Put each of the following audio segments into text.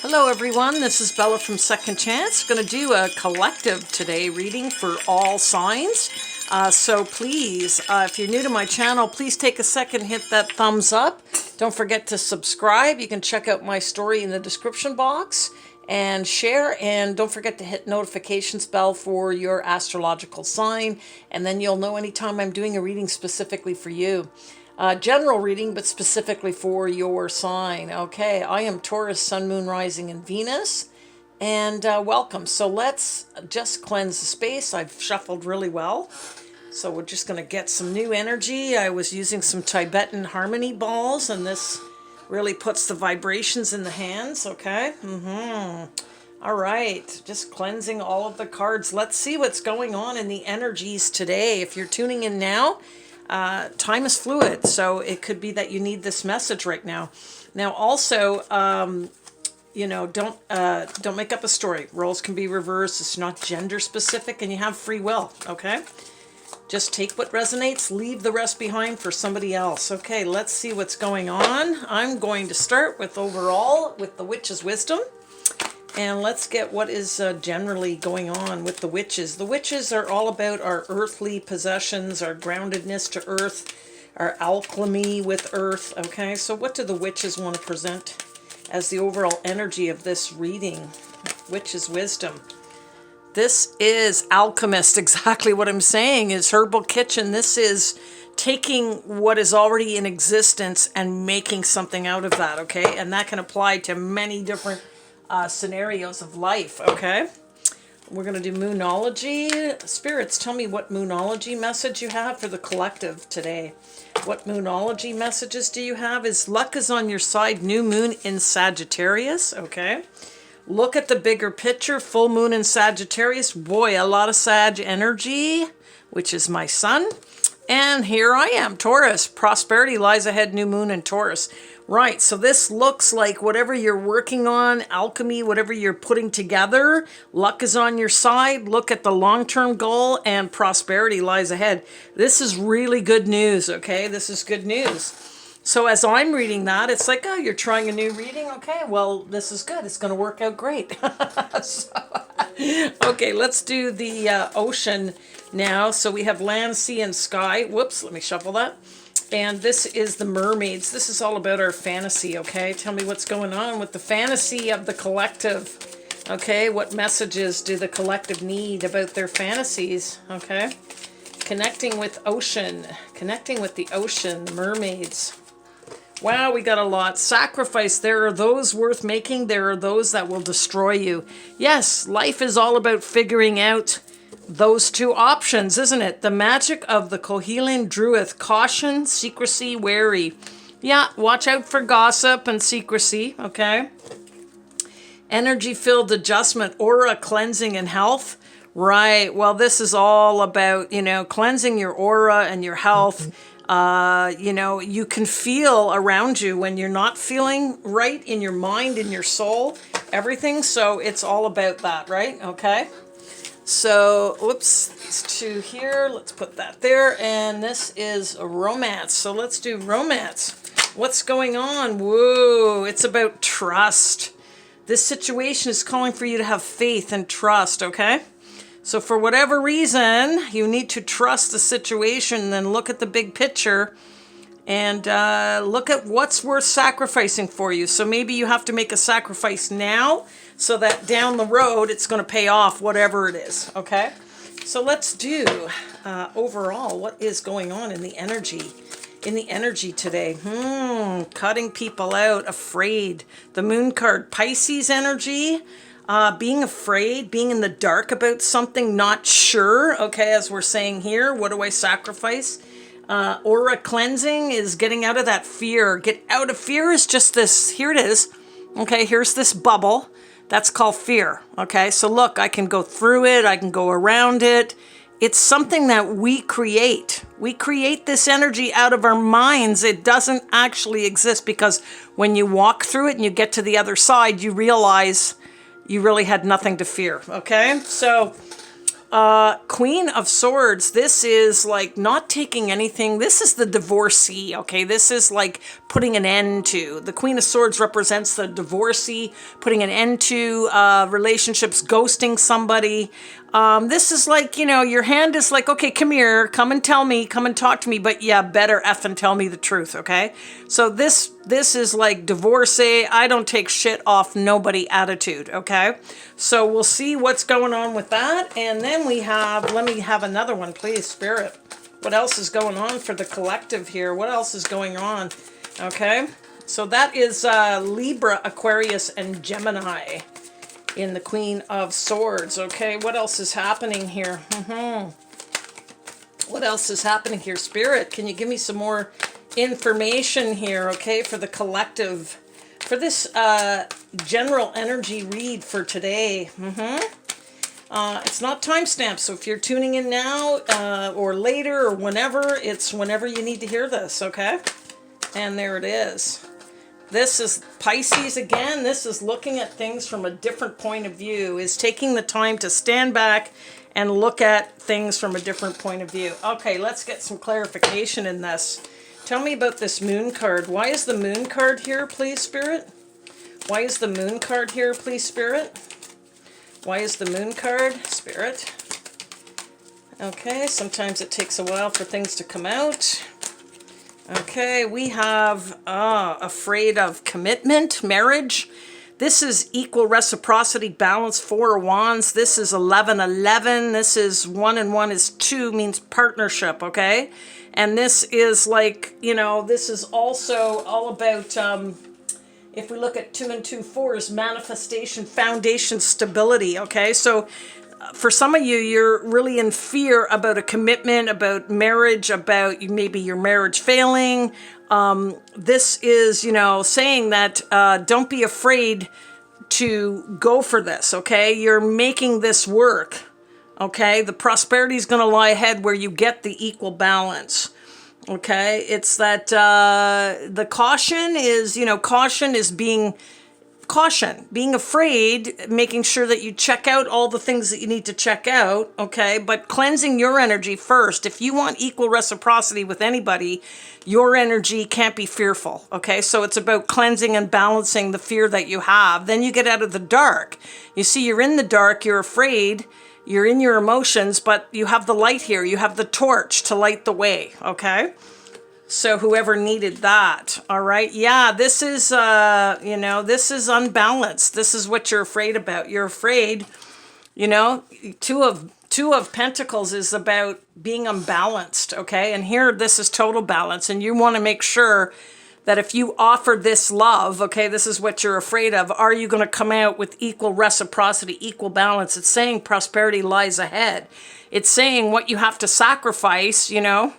Hello everyone, this is Bella from Second Chance. Going to do a collective today reading for all signs. So please, if you're new to my channel, please take a second, hit that thumbs up. Don't forget to subscribe. You can check out my story in the description box and share. And don't forget to hit notifications bell for your astrological sign. And then you'll know anytime I'm doing a reading specifically for you. General reading, but specifically for your sign. Okay, I am Taurus, Sun, Moon, Rising, and Venus. And welcome. So let's just cleanse the space. I've shuffled really well. So we're just going to get some new energy. I was using some Tibetan harmony balls, and this really puts the vibrations in the hands. Okay. All right. Just cleansing all of the cards. Let's see what's going on in the energies today. If you're tuning in now, time is fluid, so it could be that you need this message right now. Now, also, you know, don't make up a story. Roles can be reversed. It's not gender specific, and you have free will. Okay, just take what resonates, leave the rest behind for somebody else. Okay, let's see what's going on. I'm going to start with overall with the Witch's Wisdom. And let's get what is generally going on with the witches. The witches are all about our earthly possessions, our groundedness to earth, our alchemy with earth. Okay, so what do the witches want to present as the overall energy of this reading? Witch's Wisdom. This is alchemist. Exactly what I'm saying is herbal kitchen. This is taking what is already in existence and making something out of that. Okay, and that can apply to many different scenarios of life. Okay, we're going to do moonology. Spirits, tell me what moonology message you have for the collective today. What moonology messages do you have? Is luck is on your side, new moon in Sagittarius. Okay, look at the bigger picture, full moon in Sagittarius. Boy, a lot of Sag energy, which is my sun. And here I am, Taurus. Prosperity lies ahead, new moon in Taurus. Right, so this looks like whatever you're working on, alchemy, whatever you're putting together, luck is on your side. Look at the long-term goal, and prosperity lies ahead. This is really good news, okay? This is good news. So as I'm reading that, it's like, oh, you're trying a new reading? Okay, well, this is good. It's going to work out great. Okay, let's do the ocean now. So we have land, sea, and sky. Whoops, let me shuffle that. And this is the mermaids. This is all about our fantasy, okay? Tell me what's going on with the fantasy of the collective. Okay, what messages do the collective need about their fantasies? Okay, connecting with ocean. Connecting with the ocean, the mermaids. Wow, we got a lot. Sacrifice. There are those worth making. There are those that will destroy you. Yes, life is all about figuring out those two options, isn't it? The magic of the Kohelan Druid. Caution, secrecy, wary. Yeah, watch out for gossip and secrecy, okay? Energy-filled adjustment, aura cleansing and health. Right, well, this is all about, you know, cleansing your aura and your health. You know, you can feel around you when you're not feeling right in your mind, in your soul, everything. So it's all about that, right? Okay. So, whoops, these two here, let's put that there, and this is romance. So let's do romance. What's going on? Whoa, it's about trust. This situation is calling for you to have faith and trust, okay? So for whatever reason, you need to trust the situation, then look at the big picture and look at what's worth sacrificing for you. So maybe you have to make a sacrifice now so that down the road it's going to pay off, whatever it is, okay? So let's do overall what is going on in the energy today. Cutting people out, afraid. The moon card, Pisces energy, being afraid, being in the dark about something, not sure, okay, as we're saying here, what do I sacrifice? Aura cleansing is getting out of that fear. Get out of fear is just this, here it is. Okay, here's this bubble. That's called fear. Okay, so look, I can go through it. I can go around it. It's something that we create. We create this energy out of our minds. It doesn't actually exist because when you walk through it and you get to the other side, you realize you really had nothing to fear. Okay, so Queen of Swords, this is like not taking anything. This is the divorcee, okay? This is like putting an end to. The Queen of Swords represents the divorcee, putting an end to relationships, ghosting somebody. This is like, you know, your hand is like, okay, come here, come and tell me, come and talk to me, but yeah, better effing tell me the truth, okay? So this is like divorcee, I don't take shit off nobody attitude, okay? So we'll see what's going on with that. And then we have, let me have another one, please, Spirit. What else is going on for the collective here? What else is going on? Okay, so that is Libra, Aquarius, and Gemini in the Queen of Swords. Okay, what else is happening here? What else is happening here? Spirit, can you give me some more information here, okay, for the collective, for this general energy read for today? It's not timestamped, so if you're tuning in now or later or whenever, it's whenever you need to hear this, okay? And there it is. This is Pisces again. This is looking at things from a different point of view, is taking the time to stand back and look at things from a different point of view. Okay, let's get some clarification in this. Tell me about this Moon card. Why is the Moon card here, please, Spirit? Why is the Moon card here, please, Spirit? Why is the Moon card, Spirit? Okay, sometimes it takes a while for things to come out. Okay, we have afraid of commitment, marriage. This is equal reciprocity, balance, 4 of Wands. This is 11-11. This is 1 and 1 is 2, means partnership, okay? And this is like, you know, this is also all about, if we look at 2 and 2, 4 is manifestation, foundation, stability, okay? So for some of you, you're really in fear about a commitment, about marriage, about maybe your marriage failing. This is, you know, saying that don't be afraid to go for this, okay? You're making this work, okay? The prosperity is going to lie ahead where you get the equal balance, okay? It's that the caution is, you know, caution is being afraid, making sure that you check out all the things that you need to check out, okay? But cleansing your energy first. If you want equal reciprocity with anybody, your energy can't be fearful, okay? So it's about cleansing and balancing the fear that you have. Then you get out of the dark. You see, you're in the dark, you're afraid, you're in your emotions, but you have the light here. You have the torch to light the way, okay? So whoever needed that, all right? Yeah, this is, you know, this is unbalanced. This is what you're afraid about. You're afraid, you know, two of Pentacles is about being unbalanced, okay? And here, this is total balance. And you want to make sure that if you offer this love, okay, this is what you're afraid of. Are you going to come out with equal reciprocity, equal balance? It's saying prosperity lies ahead. It's saying what you have to sacrifice, you know,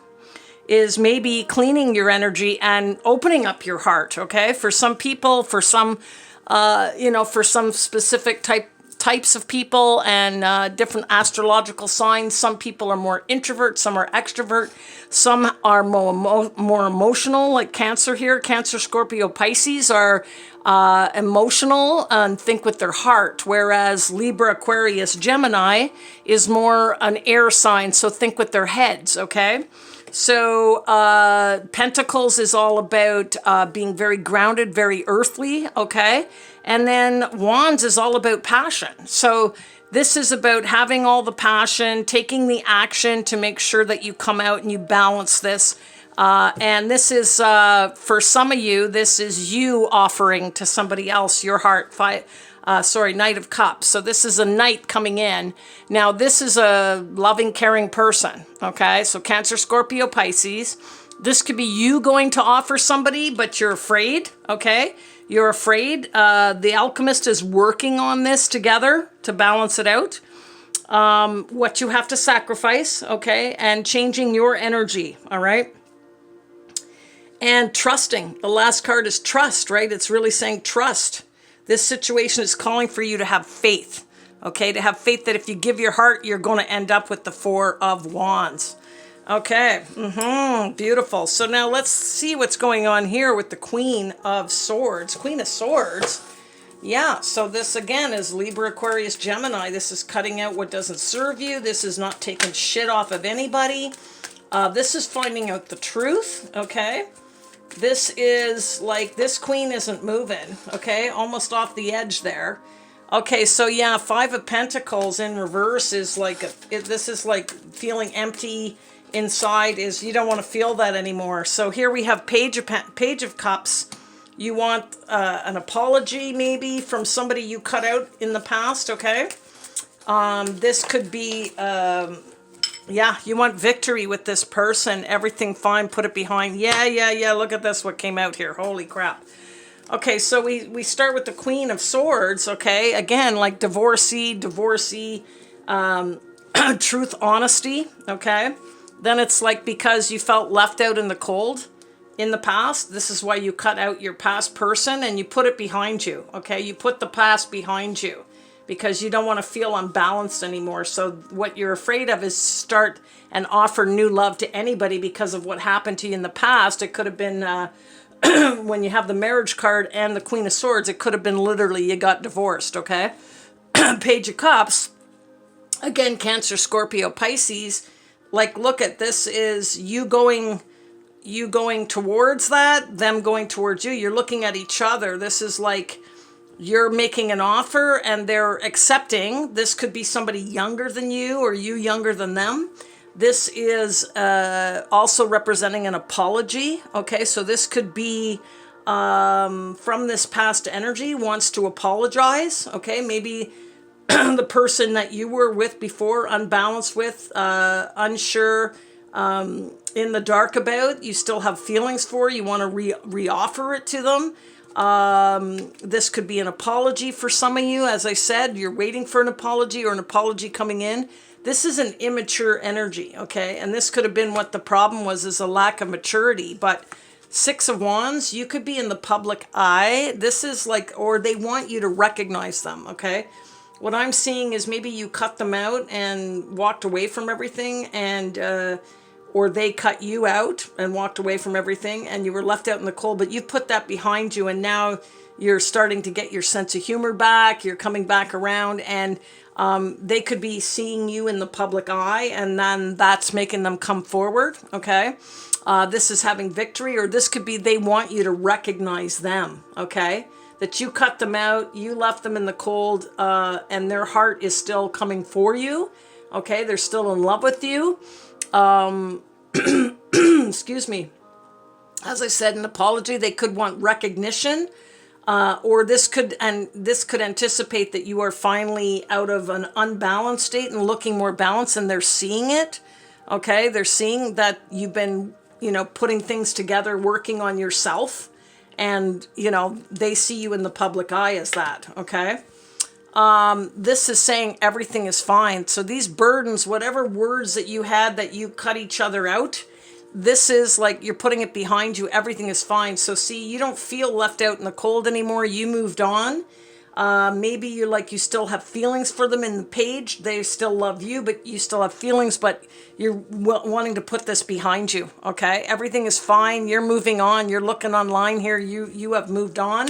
is maybe cleaning your energy and opening up your heart, okay? For some people, for some, you know, for some specific types of people and different astrological signs, some people are more introvert, some are extrovert, some are more emotional, like Cancer here. Cancer, Scorpio, Pisces are emotional and think with their heart, whereas Libra, Aquarius, Gemini is more an air sign, so think with their heads, okay? So Pentacles is all about being very grounded, very earthly, okay? And then Wands is all about passion. So this is about having all the passion, taking the action to make sure that you come out and you balance this. And this is, for some of you, this is you offering to somebody else your heart. Knight of Cups. So this is a knight coming in. Now, this is a loving, caring person, okay? So Cancer, Scorpio, Pisces. This could be you going to offer somebody, but you're afraid, okay? You're afraid. The alchemist is working on this together to balance it out. What you have to sacrifice, okay? And changing your energy, all right? And trusting. The last card is trust, right? It's really saying trust. This situation is calling for you to have faith, okay? To have faith that if you give your heart, you're going to end up with the 4 of Wands. Okay, beautiful. So now let's see what's going on here with the Queen of Swords. Queen of Swords, Yeah, so this again is Libra, Aquarius, Gemini. This is cutting out what doesn't serve you. This is not taking shit off of anybody. This is finding out the truth, okay? This is like, this queen isn't moving, okay? Almost off the edge there. Okay, so yeah, Five of Pentacles in reverse is like, this is like feeling empty inside, is you don't want to feel that anymore. So here we have Page of Cups. You want an apology maybe from somebody you cut out in the past, okay? This could be, yeah, you want victory with this person. Everything fine, put it behind. Yeah, look at this, what came out here. Holy crap. Okay, so we start with the Queen of Swords, okay? Again, like divorcee, truth, honesty, okay? Then it's like because you felt left out in the cold in the past, this is why you cut out your past person and you put it behind you, okay? You put the past behind you because you don't want to feel unbalanced anymore. So what you're afraid of is start and offer new love to anybody because of what happened to you in the past. It could have been... when you have the marriage card and the Queen of Swords, it could have been literally you got divorced, okay? Page of Cups, again, Cancer, Scorpio, Pisces. Like, look at this is you going towards that, them going towards you. You're looking at each other. This is like you're making an offer and they're accepting. This could be somebody younger than you or you younger than them. This is also representing an apology, okay? So this could be from this past energy, wants to apologize, okay? Maybe the person that you were with before, unbalanced with, unsure, in the dark about, you still have feelings for, you want to re-offer it to them. This could be an apology for some of you. As I said, you're waiting for an apology or an apology coming in. This is an immature energy, okay? And this could have been what the problem was, is a lack of maturity. But Six of Wands, you could be in the public eye. This is like, or they want you to recognize them, okay? What I'm seeing is maybe you cut them out and walked away from everything, and or they cut you out and walked away from everything and you were left out in the cold, but you've put that behind you and now you're starting to get your sense of humor back. You're coming back around, and they could be seeing you in the public eye, and then that's making them come forward, okay? This is having victory, or this could be they want you to recognize them, okay? That you cut them out, you left them in the cold, and their heart is still coming for you, okay? They're still in love with you. Excuse me. As I said, an apology, they could want recognition. Or this could anticipate that you are finally out of an unbalanced state and looking more balanced, and they're seeing it. Okay, they're seeing that you've been, putting things together, working on yourself, and they see you in the public eye as that. Okay, this is saying everything is fine. So these burdens, whatever words that you had that you cut each other out, this is like you're putting it behind you. Everything is fine. So see, you don't feel left out in the cold anymore. You moved on. Maybe you're like, you still have feelings for them in the Page. They still love you, but you still have feelings, but you're wanting to put this behind you. Okay. Everything is fine. You're moving on. You're looking online here. You have moved on,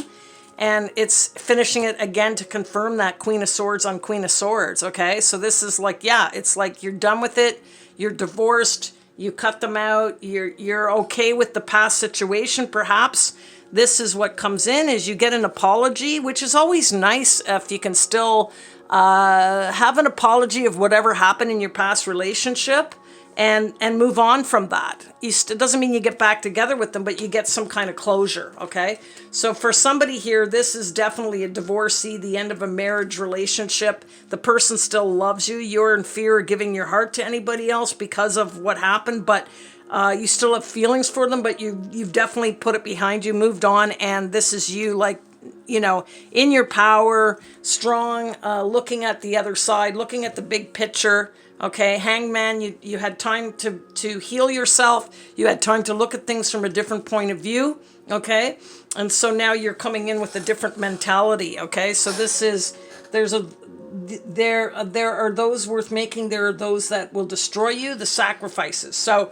and it's finishing it again to confirm that Queen of Swords on Queen of Swords. Okay. So this is like, yeah, it's like you're done with it. You're divorced. You cut them out. You're okay with the past situation, perhaps. This is what comes in, is you get an apology, which is always nice if you can still have an apology of whatever happened in your past relationship and move on from that. It doesn't mean you get back together with them, but you get some kind of closure, okay? So for somebody here, this is definitely a divorcee, the end of a marriage relationship. The person still loves you. You're in fear of giving your heart to anybody else because of what happened, but you still have feelings for them, but you've definitely put it behind you, moved on, and this is you, like, in your power, strong, looking at the other side, looking at the big picture. Okay, Hangman, you had time to heal yourself. You had time to look at things from a different point of view. Okay, and so now you're coming in with a different mentality. Okay, so this is there are those worth making. There are those that will destroy you. The sacrifices. So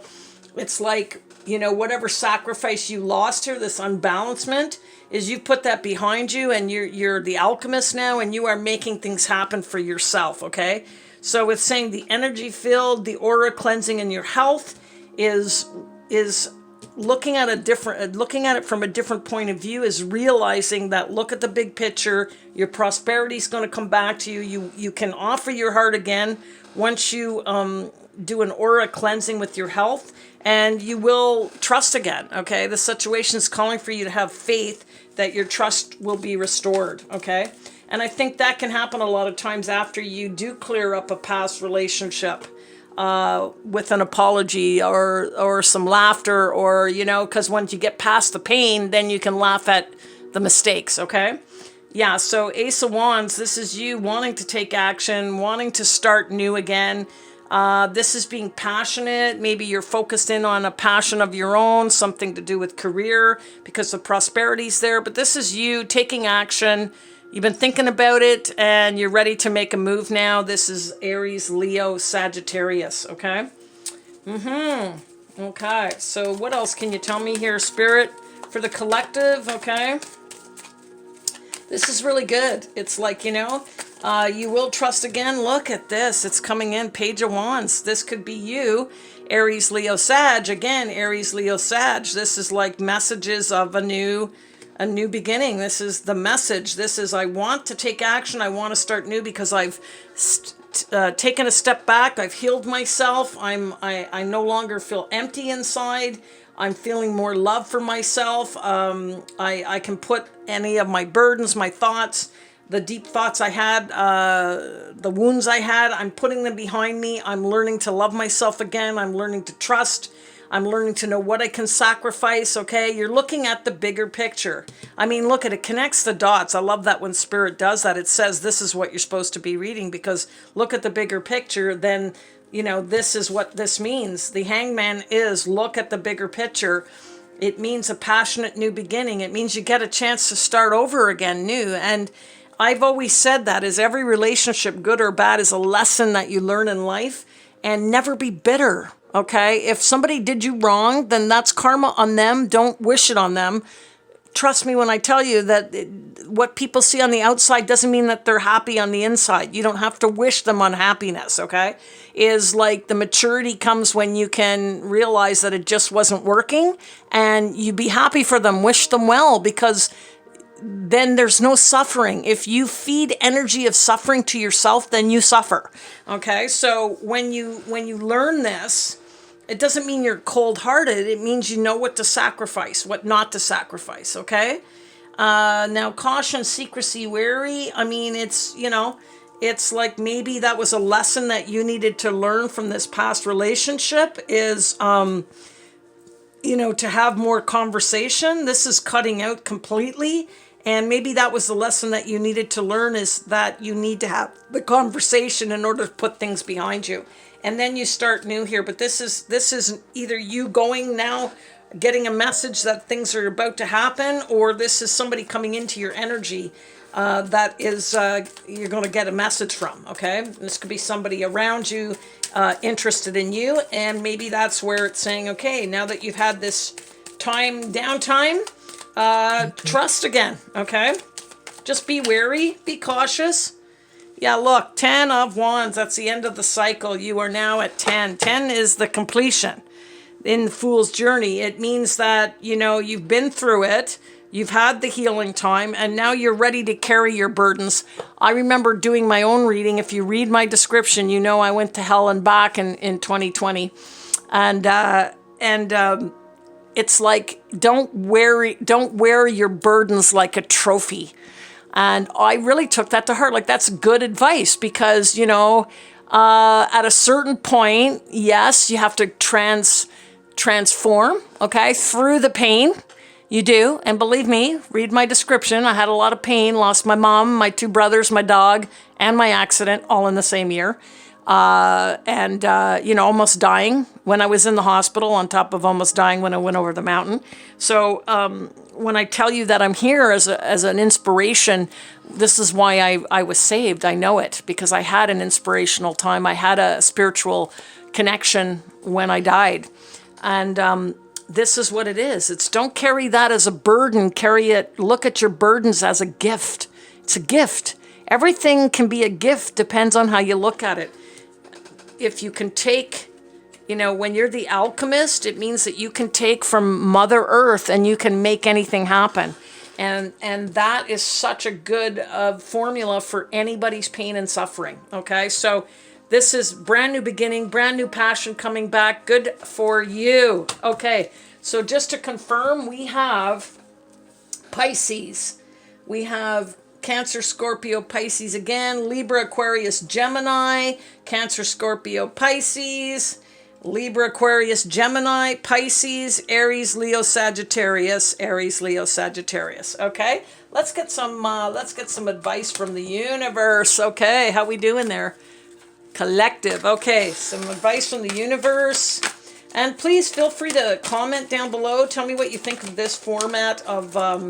it's like, whatever sacrifice you lost here, this unbalancement, is you put that behind you, and you're the alchemist now, and you are making things happen for yourself, okay? So it's saying the energy field, the aura cleansing in your health is looking at it from a different point of view, is realizing that, look at the big picture, your prosperity is going to come back to you. You can offer your heart again once you do an aura cleansing with your health, and you will trust again, okay? The situation is calling for you to have faith that your trust will be restored, okay? And I think that can happen a lot of times after you do clear up a past relationship with an apology or some laughter, or, you know, because once you get past the pain, then you can laugh at the mistakes, okay? Yeah, so Ace of Wands, this is you wanting to take action, wanting to start new again. This is being passionate. Maybe you're focused in on a passion of your own, something to do with career, because the prosperity's there. But this is you taking action. You've been thinking about it, and you're ready to make a move now. This is Aries, Leo, Sagittarius, okay? Okay, so what else can you tell me here, Spirit, for the collective, okay? This is really good. It's like, you know, you will trust again. Look at this. It's coming in, Page of Wands. This could be you, Aries, Leo, Sag. Again, Aries, Leo, Sag. This is like messages of a new beginning. This is the message. This is, I want to take action. I want to start new because I've taken a step back. I've healed myself. I no longer feel empty inside. I'm feeling more love for myself. I can put any of my burdens, my thoughts, the deep thoughts I had, the wounds I had, I'm putting them behind me. I'm learning to love myself again. I'm learning to trust. I'm learning to know what I can sacrifice, okay? You're looking at the bigger picture. I mean, look at it, connects the dots. I love that when Spirit does that. It says this is what you're supposed to be reading, because look at the bigger picture, then, you know, this is what this means. The Hangman is look at the bigger picture. It means a passionate new beginning. It means you get a chance to start over again new. And I've always said that is every relationship, good or bad, is a lesson that you learn in life, and never be bitter. Okay, if somebody did you wrong, then that's karma on them. Don't wish it on them. Trust me when I tell you that what people see on the outside doesn't mean that they're happy on the inside. You don't have to wish them unhappiness, okay? Is like the maturity comes when you can realize that it just wasn't working, and you be happy for them, wish them well, because then there's no suffering. If you feed energy of suffering to yourself, then you suffer. Okay, so when you learn this, it doesn't mean you're cold-hearted. It means you know what to sacrifice, what not to sacrifice, okay? Now, caution, secrecy, wary. I mean, it's, you know, it's like maybe that was a lesson that you needed to learn from this past relationship is, you know, to have more conversation. This is cutting out completely. And maybe that was the lesson that you needed to learn, is that you need to have the conversation in order to put things behind you. And then you start new here. But this is either you going now, getting a message that things are about to happen, or this is somebody coming into your energy that is you're going to get a message from, okay? This could be somebody around you interested in you, and maybe that's where it's saying, okay, now that you've had this downtime, trust again, okay? Just be wary, be cautious. Yeah, look, 10 of Wands, that's the end of the cycle. You are now at 10. 10 is the completion in the Fool's Journey. It means that, you know, you've been through it, you've had the healing time, and now you're ready to carry your burdens. I remember doing my own reading. If you read my description, you know I went to hell and back in 2020. And it's like, don't wear your burdens like a trophy. And I really took that to heart. Like, that's good advice, because, you know, at a certain point, yes, you have to transform, okay, through the pain. You do. And believe me, read my description. I had a lot of pain, lost my mom, my 2 brothers, my dog, and my accident all in the same year. You know, almost dying when I was in the hospital, on top of almost dying when I went over the mountain. So when I tell you that I'm here as an inspiration, this is why I was saved. I know it, because I had an inspirational time. I had a spiritual connection when I died. And this is what it is. It's don't carry that as a burden. Carry it, look at your burdens as a gift. It's a gift. Everything can be a gift, depends on how you look at it. If you can take, when you're the alchemist, it means that you can take from Mother Earth and you can make anything happen. And that is such a good formula for anybody's pain and suffering. Okay, so this is brand new beginning, brand new passion coming back. Good for you. Okay, so just to confirm, we have Pisces. We have Cancer, Scorpio, Pisces again. Libra, Aquarius, Gemini. Cancer, Scorpio, Pisces. Libra, Aquarius, Gemini, Pisces, Aries, Leo, Sagittarius, Aries, Leo, Sagittarius. Okay, let's get some advice from the universe. Okay, how we doing there? Collective. Okay, some advice from the universe. And please feel free to comment down below. Tell me what you think of this format of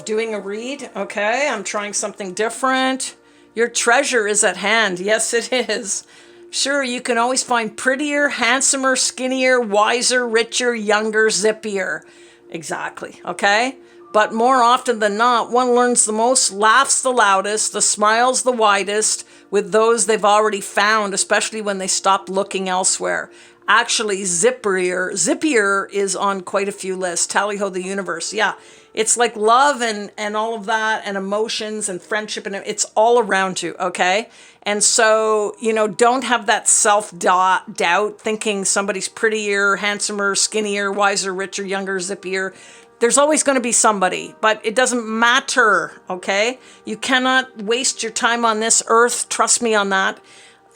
doing a read. Okay, I'm trying something different. Your treasure is at hand. Yes, it is. Sure, you can always find prettier, handsomer, skinnier, wiser, richer, younger, zippier. Exactly, okay? But more often than not, one learns the most, laughs the loudest, the smiles the widest with those they've already found, especially when they stop looking elsewhere. Actually, zippier is on quite a few lists. Tally-ho the universe. Yeah, it's like love and all of that and emotions and friendship, and it's all around you, okay? And so, don't have that self-doubt thinking somebody's prettier, handsomer, skinnier, wiser, richer, younger, zippier. There's always going to be somebody, but it doesn't matter, okay? You cannot waste your time on this earth. Trust me on that.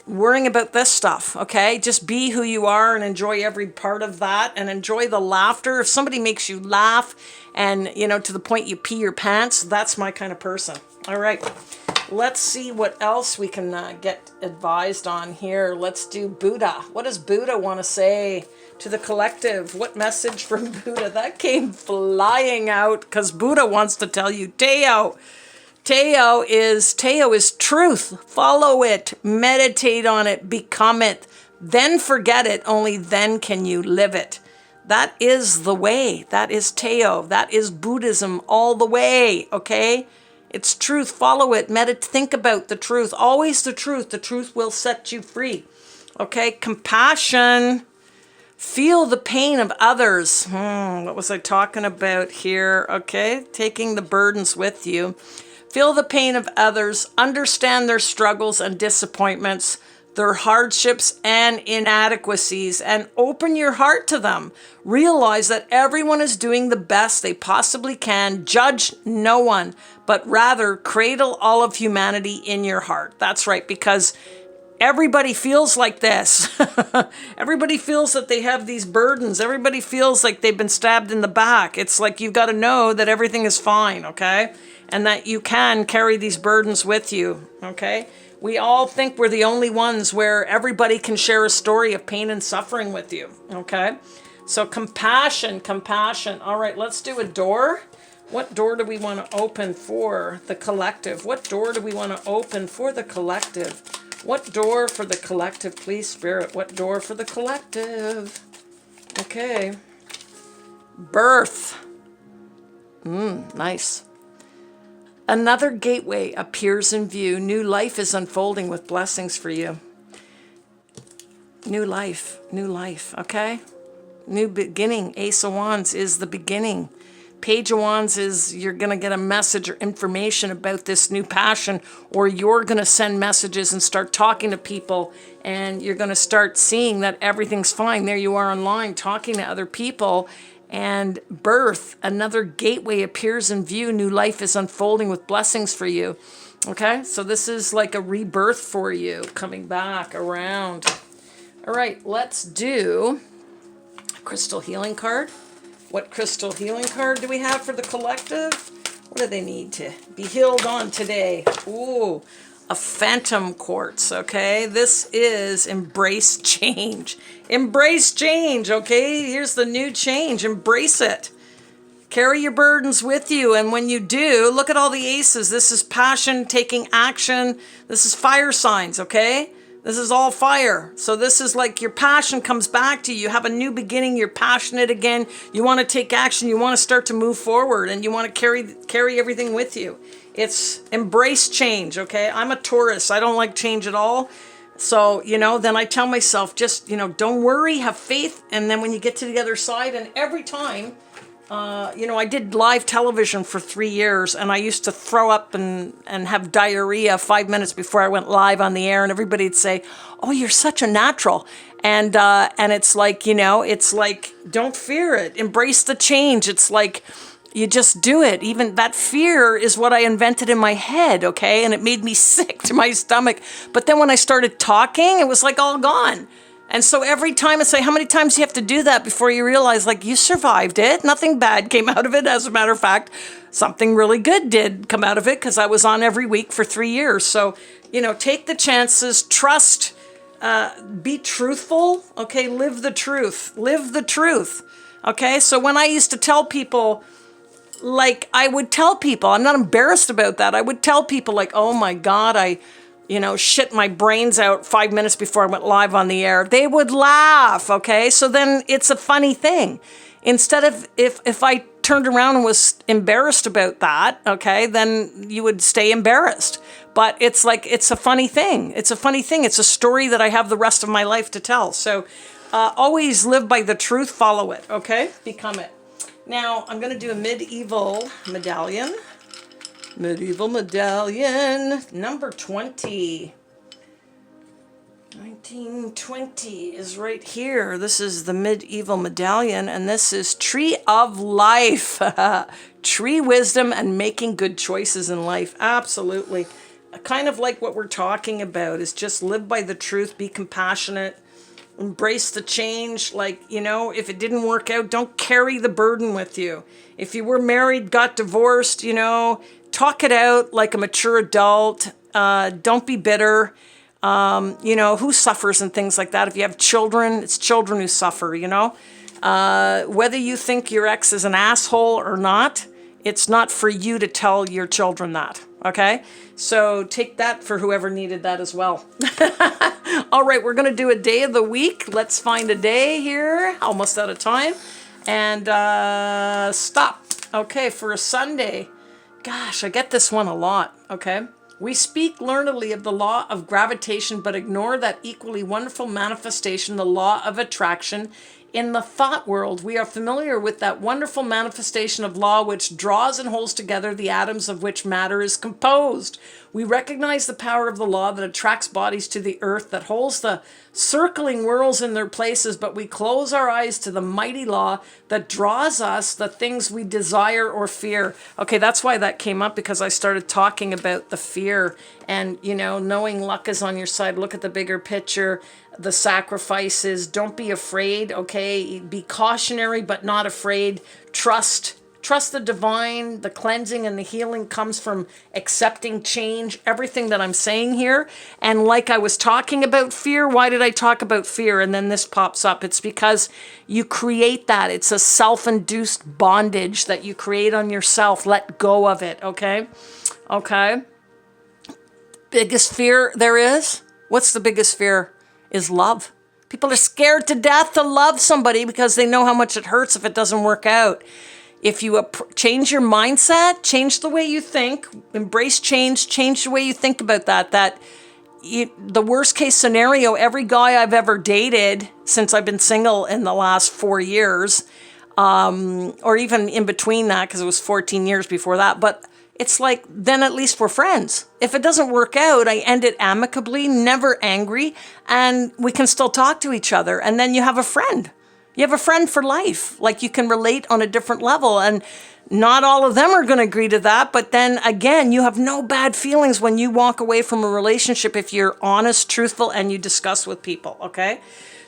Worrying about this stuff, okay? Just be who you are and enjoy every part of that and enjoy the laughter. If somebody makes you laugh and, to the point you pee your pants, that's my kind of person. All right, let's see what else we can get advised on here. Let's do Buddha. What does Buddha want to say to the collective? What message from Buddha? That came flying out because Buddha wants to tell you, Teo is truth. Follow it, meditate on it, become it, then forget it. Only then can you live it. That is the way. That is Teo. That is Buddhism all the way, okay? It's truth. Follow it. Think about the truth. Always the truth. The truth will set you free. Okay? Compassion. Feel the pain of others. What was I talking about here? Okay? Taking the burdens with you. Feel the pain of others. Understand their struggles and disappointments, their hardships and inadequacies, and open your heart to them. Realize that everyone is doing the best they possibly can. Judge no one, but rather cradle all of humanity in your heart. That's right, because everybody feels like this. Everybody feels that they have these burdens. Everybody feels like they've been stabbed in the back. It's like you've got to know that everything is fine, okay? And that you can carry these burdens with you, okay? We all think we're the only ones where everybody can share a story of pain and suffering with you, okay? So compassion. All right, let's do a door. What door do we want to open for the collective? What door do we want to open for the collective? What door for the collective, please, Spirit? What door for the collective? Okay. Birth. Nice. Another gateway appears in view. New life is unfolding with blessings for you. New life, okay? New beginning. Ace of Wands is the beginning. Page of Wands is you're going to get a message or information about this new passion, or you're going to send messages and start talking to people, and you're going to start seeing that everything's fine. There you are online talking to other people. And birth, another gateway appears in view. New life is unfolding with blessings for you. Okay, so this is like a rebirth for you, coming back around. All right, let's do a crystal healing card. What crystal healing card do we have for the collective? What do they need to be healed on today? Ooh, a phantom quartz, okay? This is embrace change. Embrace change, okay? Here's the new change. Embrace it. Carry your burdens with you, and when you do, look at all the aces. This is passion, taking action. This is fire signs, okay? This is all fire. So this is like your passion comes back to you. You have a new beginning. You're passionate again. You want to take action. You want to start to move forward, and you want to carry everything with you. It's embrace change, okay? I'm a Taurus. I don't like change at all. So, then I tell myself, just, don't worry, have faith. And then when you get to the other side, and every time, I did live television for 3 years, and I used to throw up and have diarrhea 5 minutes before I went live on the air, and everybody'd say, "Oh, you're such a natural." And it's like, it's like, don't fear it. Embrace the change. It's like, you just do it. Even that fear is what I invented in my head, okay? And it made me sick to my stomach. But then when I started talking, it was like all gone. And so every time I say, how many times do you have to do that before you realize, like, you survived it? Nothing bad came out of it. As a matter of fact, something really good did come out of it, because I was on every week for 3 years. So, take the chances, trust, be truthful, okay? Live the truth. Live the truth, okay? So when I used to tell people, like, I would tell people, I'm not embarrassed about that. I would tell people, like, oh my God, I shit my brains out 5 minutes before I went live on the air. They would laugh, okay? So then it's a funny thing. Instead of, if I turned around and was embarrassed about that, okay, then you would stay embarrassed. But it's like, it's a funny thing. It's a funny thing. It's a story that I have the rest of my life to tell. So always live by the truth, follow it, okay? Become it. Now, I'm going to do a medieval medallion. Medieval medallion, number 20. 1920 is right here. This is the medieval medallion, and this is Tree of Life. Tree wisdom and making good choices in life. Absolutely. Kind of like what we're talking about is just live by the truth, be compassionate, embrace the change. Like, if it didn't work out, don't carry the burden with you. If you were married, got divorced, talk it out like a mature adult. Don't be bitter. Who suffers and things like that. If you have children, it's children who suffer, whether you think your ex is an asshole or not, it's not for you to tell your children that. Okay. So take that for whoever needed that as well. All right. We're going to do a day of the week. Let's find a day here. Almost out of time. And stop. Okay. For a Sunday. Gosh, I get this one a lot. Okay. We speak learnedly of the law of gravitation, but ignore that equally wonderful manifestation, the law of attraction. In the thought world, we are familiar with that wonderful manifestation of law which draws and holds together the atoms of which matter is composed. We recognize the power of the law that attracts bodies to the earth, that holds the circling worlds in their places, but we close our eyes to the mighty law that draws us the things we desire or fear. Okay, that's why that came up, because I started talking about the fear and, knowing luck is on your side. Look at the bigger picture, the sacrifices. Don't be afraid, okay? Be cautionary, but not afraid. Trust the divine. The cleansing and the healing comes from accepting change, everything that I'm saying here. And like I was talking about fear, why did I talk about fear? And then this pops up. It's because you create that. It's a self-induced bondage that you create on yourself. Let go of it, okay? Okay. Biggest fear there is? What's the biggest fear? Is love. People are scared to death to love somebody because they know how much it hurts if it doesn't work out. If you change your mindset, change the way you think, embrace change the way you think about that the worst case scenario, every guy I've ever dated since I've been single in the last 4 years, or even in between that, because it was 14 years before that, but it's like, then at least we're friends. If it doesn't work out, I end it amicably, never angry, and we can still talk to each other. And then you have a friend. You have a friend for life. Like, you can relate on a different level. And not all of them are going to agree to that. But then again, you have no bad feelings when you walk away from a relationship if you're honest, truthful, and you discuss with people, okay?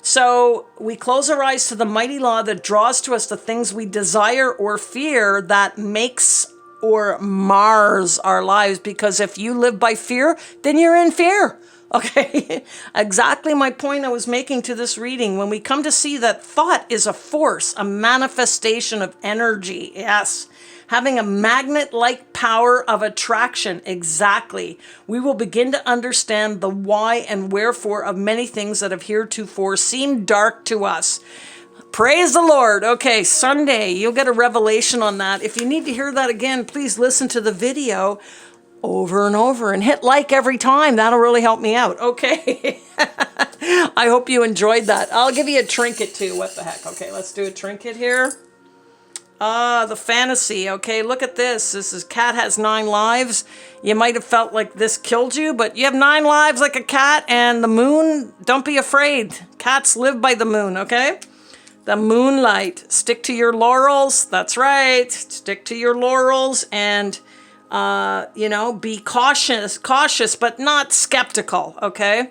So we close our eyes to the mighty law that draws to us the things we desire or fear, that makes or mars our lives. Because if you live by fear, then you're in fear. Okay, exactly my point I was making to this reading. When we come to see that thought is a force, a manifestation of energy, yes, having a magnet-like power of attraction. Exactly. We will begin to understand the why and wherefore of many things that have heretofore seemed dark to us. Praise the Lord. Okay, Sunday, you'll get a revelation on that. If you need to hear that again, please listen to the video over and over and hit like every time. That'll really help me out. Okay. I hope you enjoyed that. I'll give you a trinket too. What the heck? Okay, let's do a trinket here. The fantasy. Okay, look at this. This is cat has 9 lives. You might have felt like this killed you, but you have 9 lives like a cat, and the moon, don't be afraid. Cats live by the moon, okay? The moonlight. Stick to your laurels. That's right. Stick to your laurels and you know, be cautious, but not skeptical, okay?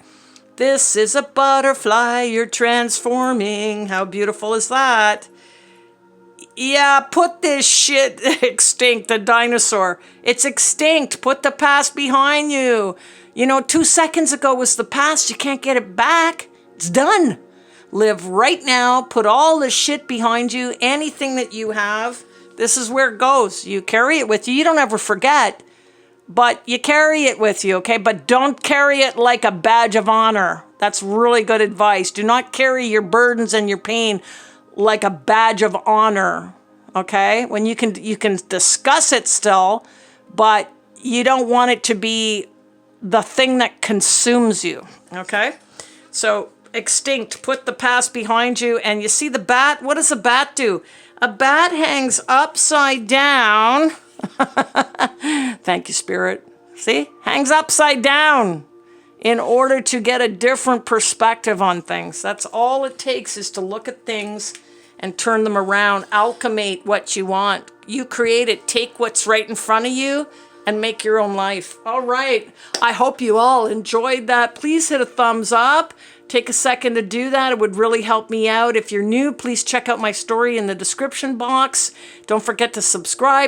This is a butterfly you're transforming. How beautiful is that? Yeah, put this shit extinct, the dinosaur. It's extinct. Put the past behind you. You know, 2 seconds ago was the past. You can't get it back. It's done. Live right now. Put all the shit behind you. Anything that you have. This is where it goes. You carry it with you. You don't ever forget, but you carry it with you, okay? But don't carry it like a badge of honor. That's really good advice. Do not carry your burdens and your pain like a badge of honor, okay? When you can discuss it still, but you don't want it to be the thing that consumes you, okay? So extinct, put the past behind you, and you see the bat? What does a bat do? A bat hangs upside down. Thank you, Spirit. See? Hangs upside down in order to get a different perspective on things. That's all it takes, is to look at things and turn them around. Alchemate what you want. You create it. Take what's right in front of you and make your own life. All right. I hope you all enjoyed that. Please hit a thumbs up. Take a second to do that. It would really help me out. If you're new, please check out my story in the description box. Don't forget to subscribe.